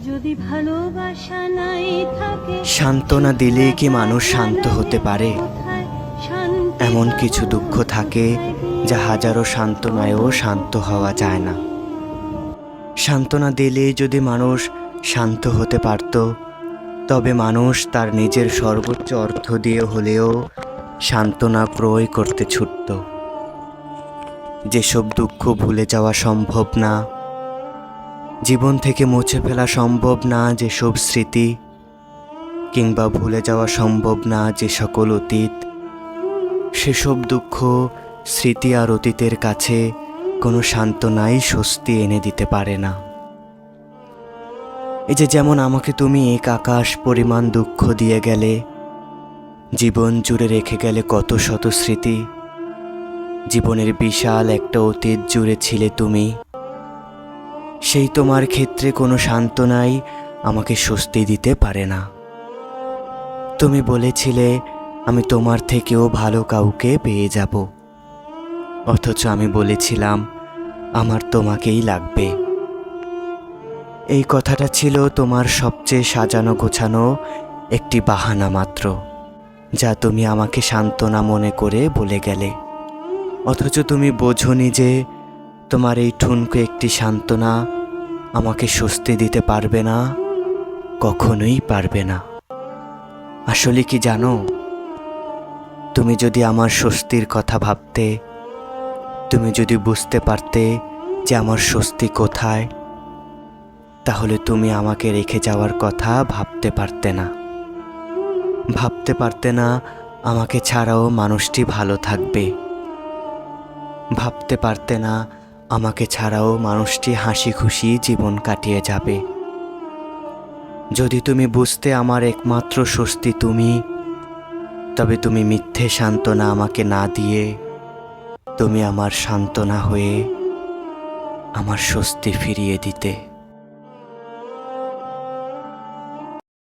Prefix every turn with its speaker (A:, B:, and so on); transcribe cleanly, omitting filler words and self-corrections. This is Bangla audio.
A: যদি ভালোবাসা নাই থাকে,
B: সান্ত্বনা দিলে কি মানুষ শান্ত হতে পারে? এমন কিছু দুঃখ থাকে যা হাজারো সান্ত্বনায়ও শান্ত হওয়া যায় না। সান্ত্বনা দিলে যদি মানুষ শান্ত হতে পারত, তবে মানুষ তার নিজের সর্বোচ্চ অর্থ দিয়ে হলেও সান্ত্বনা ক্রয় করতে ছুটত। যেসব দুঃখ ভুলে যাওয়া সম্ভব না, জীবন থেকে মুছে ফেলা সম্ভব না যেসব স্মৃতি, কিংবা ভুলে যাওয়া সম্ভব না যে সকল অতীত, সেসব দুঃখ, স্মৃতি আর অতীতের কাছে কোনো সান্ত্বনাই স্বস্তি এনে দিতে পারে না। এই যে যেমন আমাকে তুমি এক আকাশ পরিমাণ দুঃখ দিয়ে গেলে, জীবন জুড়ে রেখে গেলে কত শত স্মৃতি, জীবনের বিশাল একটা অতীত জুড়ে ছিলে তুমি, সেই তোমার ক্ষেত্রে কোনো সান্ত্বনাই আমাকে স্বস্তি দিতে পারে না। তুমি বলেছিলে আমি তোমার থেকেও ভালো কাউকে পেয়ে যাব, অথচ আমি বলেছিলাম আমার তোমাকেই লাগবে। এই কথাটা ছিল তোমার সবচেয়ে সাজানো গোছানো একটি বাহানা মাত্র, যা তুমি আমাকে সান্ত্বনা মনে করে বলে গেলে। অথচ তুমি বোঝোনি যে তোমার এই ঠুনকো একটি সান্ত্বনা আমাকে স্বস্তি দিতে পারবে না, কখনোই পারবে না। আসলে কি জানো, তুমি যদি আমার স্বস্তির কথা ভাবতে, তুমি যদি বুঝতে পারতে যে আমার স্বস্তি কোথায়, তাহলে তুমি আমাকে রেখে যাওয়ার কথা ভাবতে পারতে না। ভাবতে পারতে না আমাকে ছাড়াও মানুষটি ভালো থাকবে। ভাবতে পারতে না আমাকে ছাড়াও মানুষটি হাসি খুশি জীবন কাটিয়ে যাবে। যদি তুমি বুঝতে আমার একমাত্র স্বস্তি তুমি, তবে তুমি মিথ্যে সান্ত্বনা আমাকে না দিয়ে তুমি আমার সান্ত্বনা হয়ে আমার স্বস্তি ফিরিয়ে দিতে।